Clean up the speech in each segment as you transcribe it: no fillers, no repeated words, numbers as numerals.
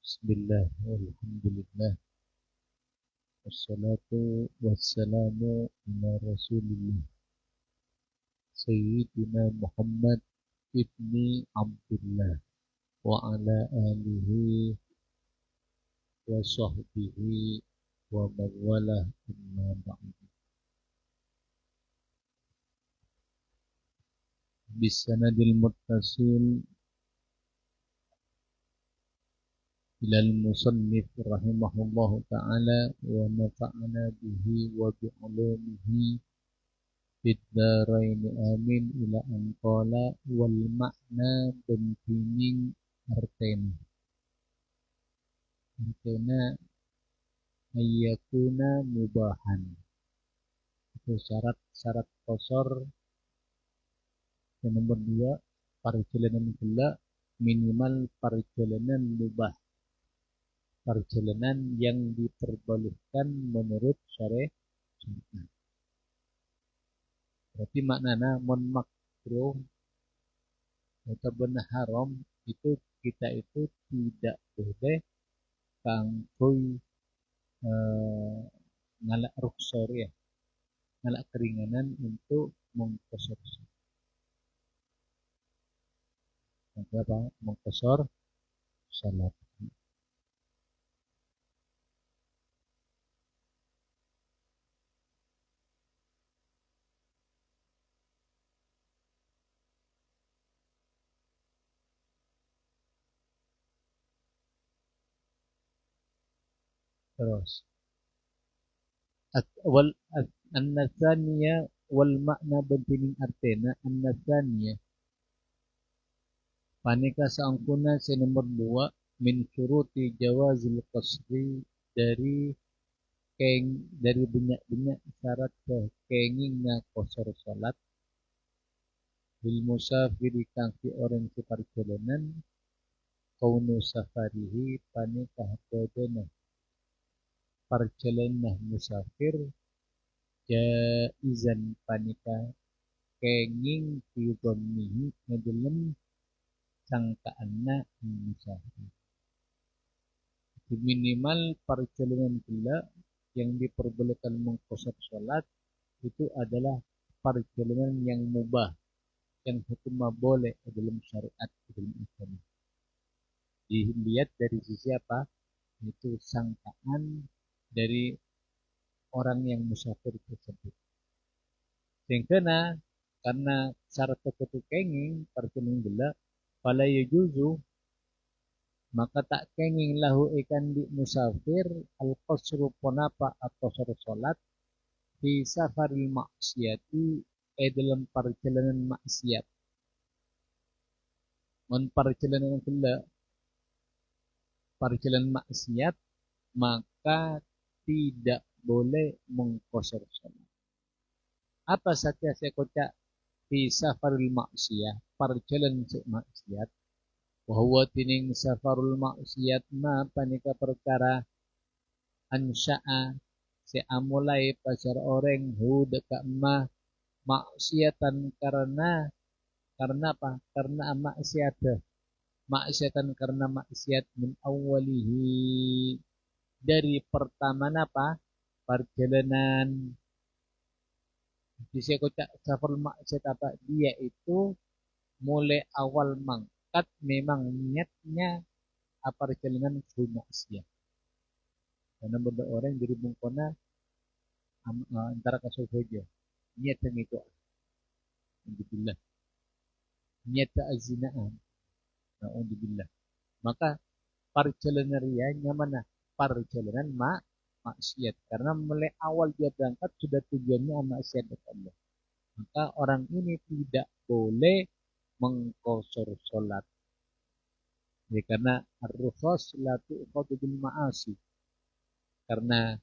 Bismillah, alhamdulillah, wassalatu wassalamu ala rasulillah, Sayyidina Muhammad ibni Abdullah, wa ala alihi wa sahbihi wa mawalah amma ba'du. Bisanadil muttasil ilal musannif rahimahullahu ta'ala wa nafa'ana bihi wa bi'ulumihi Biddaraini amin ila angkola wal makna bentinging artena. Artena ayyakuna mubahan. Itu syarat-syarat qasar. Yang nomor 2, perjalanan gela minimal perjalanan mubah. Perjalanan yang diperbolehkan menurut syariat. Berarti maknanya mon makruh atau benar haram itu kita itu tidak boleh kangkui ngalak ruksor ya, ngalak keringanan untuk mengkosor. Apa? Mengkosor salat. Terus an-nasaniyah wal makna bentinging artena an-nasaniyah panika saangkuna nomor 2 min syuruti jawazil qasri dari banyak syarat kengingna qasar salat bil musafiri kang si orang si perjalanan kaunu safarihi panika bodena perjalanan musafir jaizan panika kenging yudhamihi ngedelem sangkaanna musafir. Minimal perjalanan gila yang diperbolehkan mengqasar salat itu adalah perjalanan yang mubah, yang hukum boleh dalam syariat dalam agama. Dilihat dari sisi apa? Itu sangkaan dari orang yang musafir tersebut. Sehingga karena syarat tersebut kenging perjalanan gila fala yajuzu maka tak kenging lahu ikan di musafir al-qasru ponapa atau salat di safaril maksiati dalam perjalanan maksiat. Mon perjalanan gila perjalanan maksiat maka tidak boleh mengqasar salat. Apa saja saya kocak di safaril maksiyah perjalanan maksiat bahwa tining safarul maksiat ma panika perkara ansya'a si amulai pasar orang hu dekat ma maksiatan karena apa? Karena maksiatan karena maksiat min awalihi dari pertama apa? Perjalanan bisa kocak safarul maksiat apa? Dia itu mulai awal mangkat memang niatnya apa perjalanan full maksiat. Karena benda orang jadi bungkona antara kasus saja. Niat yang itu. Alhamdulillah. Niat azinaan. Alhamdulillah. Maka perjalanan rianya mana? Perjalanan maksiat. Karena mulai awal dia berangkat sudah tujuannya maksiat kepada Allah. Maka orang ini tidak boleh mengqasar salat. Ya, karena ar-rukhas la tu'khadhu bil ma'asi. Karena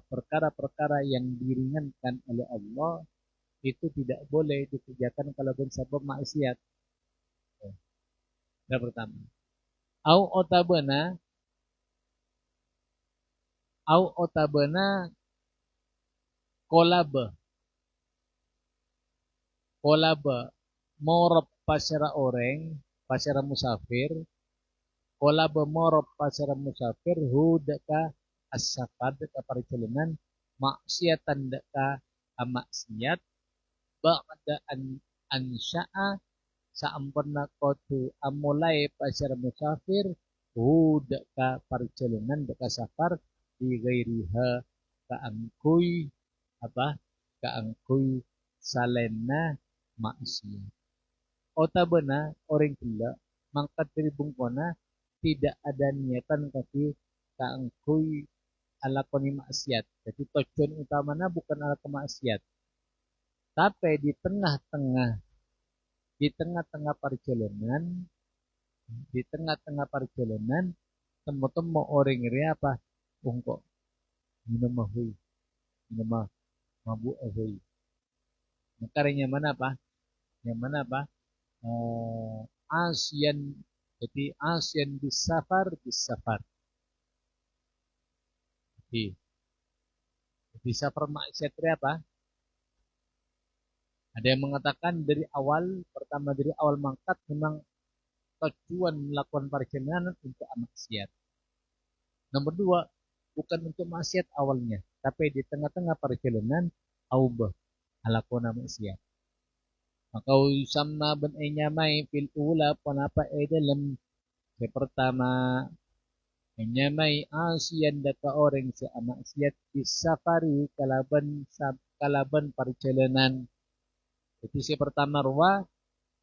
perkara-perkara yang diringankan oleh Allah itu tidak boleh dikerjakan kalau bersabab maksiat. Yang pertama. Au otabana kolaba morab pasara orang, pasara musafir Kola bemorop pasara musafir hu deka as-safar deka perjalanan maksiatan deka maksiat ba'da ansya'a saampurna kotu amulai pasara musafir hu deka perjalanan deka safar di gairiha kaangkui apa kaangkui salena maksiat. Otabena orang gila mangkat dari bungkona tidak ada niatan kaki kaangkui alakoni maksiat. Jadi tujuan utamanya bukan ala kemaksiat. Tapi di tengah-tengah perjalanan temu-temu orang ini apa? Ungkok minum mahui, minum mabuk ahui. Makanya mana apa? Yang mana apa? ASEAN jadi ASEAN di safar di safar maksiat apa? Ada yang mengatakan pertama dari awal mangkat memang tujuan melakukan perjalanan untuk maksiat. Nomor dua, bukan untuk maksiat awalnya, tapi di tengah-tengah perjalanan aubah alakona maksiat. Maka usamna ben enyamai fil ula panapa dalam yang pertama enyamai asian data orang si maksiat di safari kalaban perjalanan. Jadi si pertama ruwa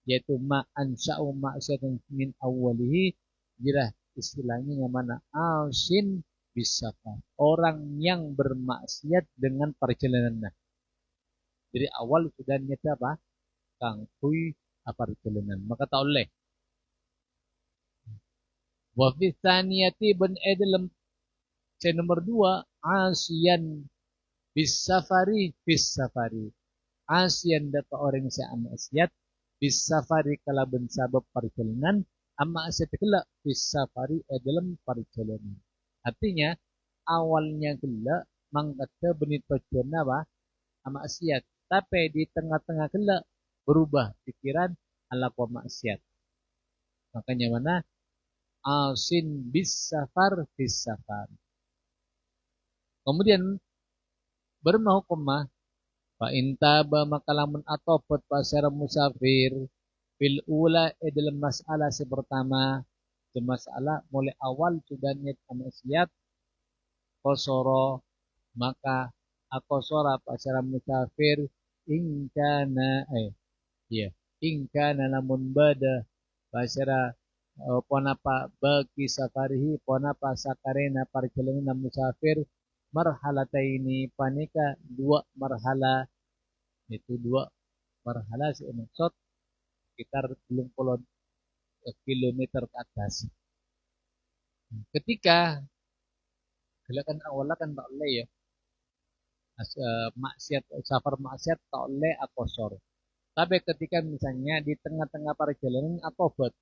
yaitu ma'ansya'u ma'asyatan min awwalihi jirah istilahnya yang mana asin bisafar. Orang yang bermaksiat dengan perjalanannya. Dari awal sudah niat apa? Kangkui perjalanan. Maka tak oleh. Wa fi tsaniyati ben dalam nomor 2 asian bis safari. Asian data orang yang maksiat bis safari kalaban sabab perjalanan amma asyat kela bis safari dalam perjalanan. Artinya awalnya kela mangkata benit tujuan apa? Maksiat. Tapi di tengah-tengah kela berubah pikiran ala maksiat. Makanya mana asin bis safar. Kemudian bermahukumah fa intaba maka lamun atopot pasara musafir fil ula dalam masalah pertama di masalah mulai awal sudah niat maksiat kosoro maka akosora pasara musafir ingkana ingkana namun bada pasara ponapa bagi safarihi ponapa sakarena perjalanan musafir marhalataini panika dua marhala sih maksud sekitar 20 kilometer ke atas. Ketika gerakan awalnya kan tak oleh ya safar maksiat tak oleh akosor. Tapi ketika misalnya di tengah-tengah perjalanan atobat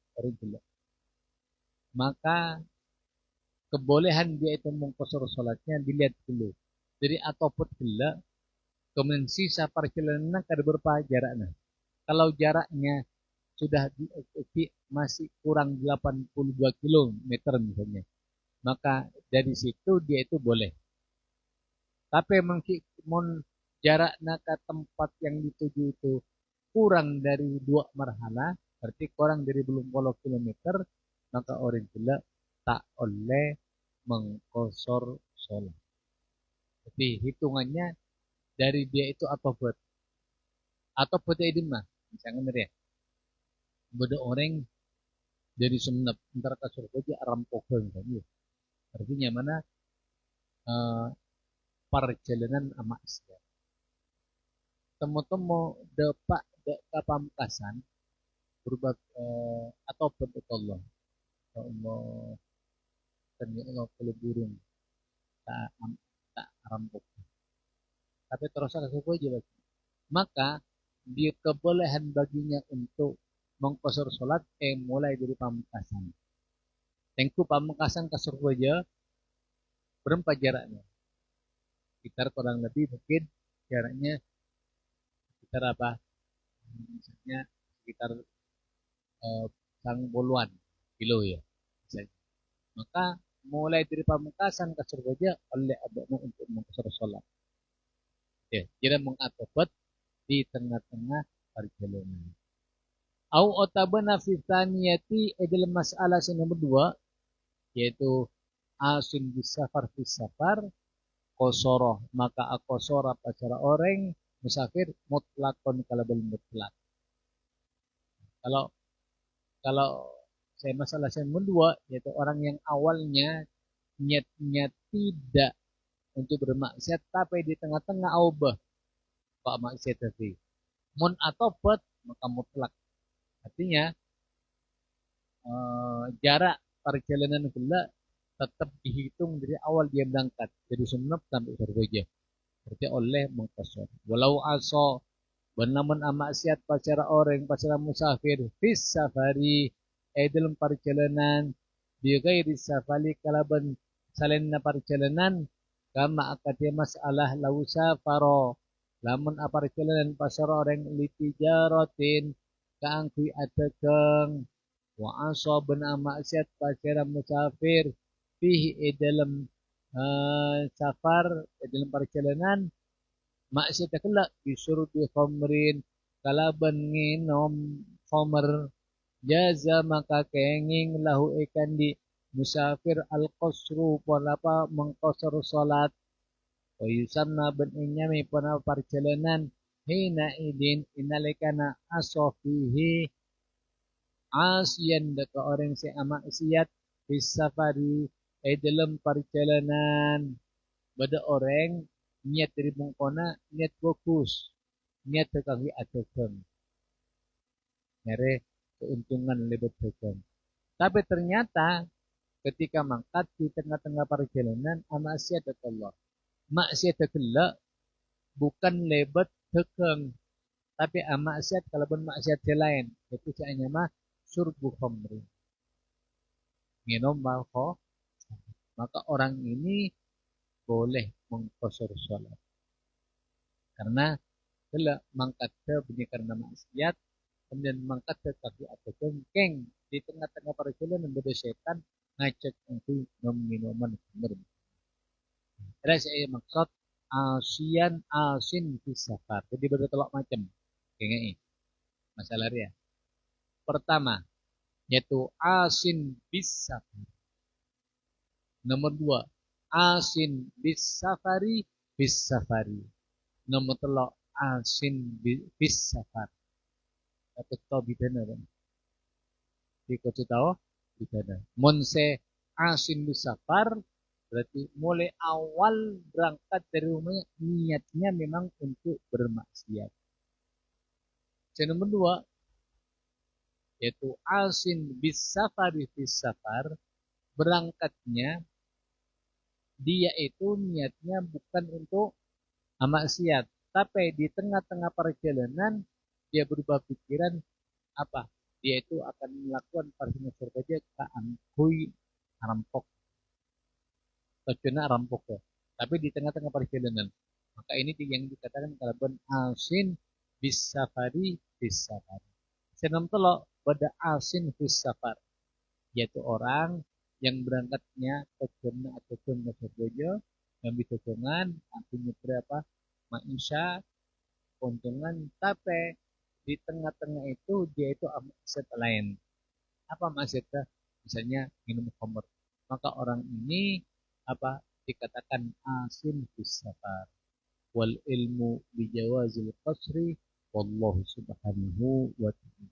maka kebolehan dia itu mengkosor sholatnya dilihat dulu. Jadi atoput gila kemudian sisa perjalanan kada berapa jaraknya. Kalau jaraknya sudah masih kurang 82 km misalnya, maka dari situ dia itu boleh. Tapi mungkin jaraknya ke tempat yang dituju itu kurang dari 2 marhala, berarti kurang dari belum 10 km, maka orang gila tak oleh mengkosor sholat. Jadi hitungannya dari dia itu atau itu mah misalnya ya beda orang dari Sumenep antara ke Surabaya Arampoga misalnya artinya mana perjalanan maksiat temu-temu depak Pamekasan berubah atau bentuk Allah Allah kalau burung tak Arampoga tapi terus ke Surabaya maka dia kebolehan baginya untuk mengkosor sholat mulai dari Pamekasan. Tengku Pamekasan ke Surabaya berapa jaraknya? Sekitar kurang lebih mungkin jaraknya sekitar apa? Misalnya sekitar 90-an kilo ya. Misalnya. Maka mulai dari pamungkasan kasar saja oleh abadnya untuk mengkasar sholat. Ya, tidak mengatabat di tengah-tengah perjalanan. Au otabana fi tsaniyati dalam masalah yang nomor dua, yaitu asin bisafar fi safar kosoroh, maka akosora pacara orang musafir mutlakon kalabal mutlak. Kalau kalau saya masalah yang nomor dua, yaitu orang yang awalnya niatnya tidak untuk bermaksiat tapi di tengah-tengah aubah pak maksiat tadi mun atobat maka mutlak, artinya jarak perjalanan gula tetap dihitung dari awal dia berangkat dari Sumeneb sampai Surabaya berarti oleh mengkosor walau aso benamun amaksiat pacara orang pacara musafir fis safari dalam perjalanan dia gairi safari kalaban salin perjalanan kama akadnya masalah lausa faro lamun perjalanan pasar orang litijaratin kaangkui adageng wa asaben maksiat pacara musafir fihi dalam safar dalam perjalanan maksiat kelak disuruh di khamrin kalaban nginom khamr jaza maka kenging lahu ikan di musafir al qasru apa mengqasar salat wa yusanna ben inyami pana perjalanan hina idin inalikana asofihi asian deka orang si amaksiat bis safari dalam perjalanan bada orang niat dari bungkona niat fokus niat tekangi adegan nyare keuntungan lebih dagang. Tapi ternyata ketika mangkat di tengah-tengah perjalanan maksiat Allah. Maksiat Allah bukan lebet dagang, tapi maksiat kalau pun maksiat lain itu hanya mah surbu khamri. Minum alkohol, maka orang ini boleh mengkosor sholat. Karena telah mangkat bunyi karena maksiat kemudian mangkat kaki atau cengkeng di tengah-tengah perjalanan beda setan ngajak untuk minuman khamr. Jadi saya maksud asian asin di safar. Jadi beda telok macam. Kayak masalah dia. Pertama yaitu asin bis safar. Nomor dua asin bis safari bis safari. Nomor telok asin bis safar. Dapat tahu bidana kan? Di kota tahu bidana. Monse asin bis safar berarti mulai awal berangkat dari rumahnya niatnya memang untuk bermaksiat. Yang nomor dua yaitu asin bis safari bis safar berangkatnya dia itu niatnya bukan untuk maksiat tapi di tengah-tengah perjalanan dia berubah pikiran apa dia itu akan melakukan perjalanan saja ke angkui rampok tujuannya rampok ya. Tapi di tengah-tengah perjalanan maka ini yang dikatakan kalaban asin bis safari bis safari senam telok pada asin bis safar yaitu orang yang berangkatnya tujuannya atau tujuan saja yang ditujuan artinya berapa maisha keuntungan tapi di tengah-tengah itu dia itu maksiat lain apa maksudnya misalnya minum khamr maka orang ini apa dikatakan asin bis safar wal ilmu bijawazil qasri wallahu subhanahu wa ta'ala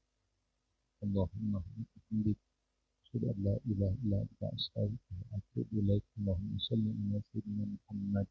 Allahumma hamdika asyhadu an la ilaha illa anta astaghfiruka wa atubu ilaik Allahumma shalli ala sayyidina Muhammad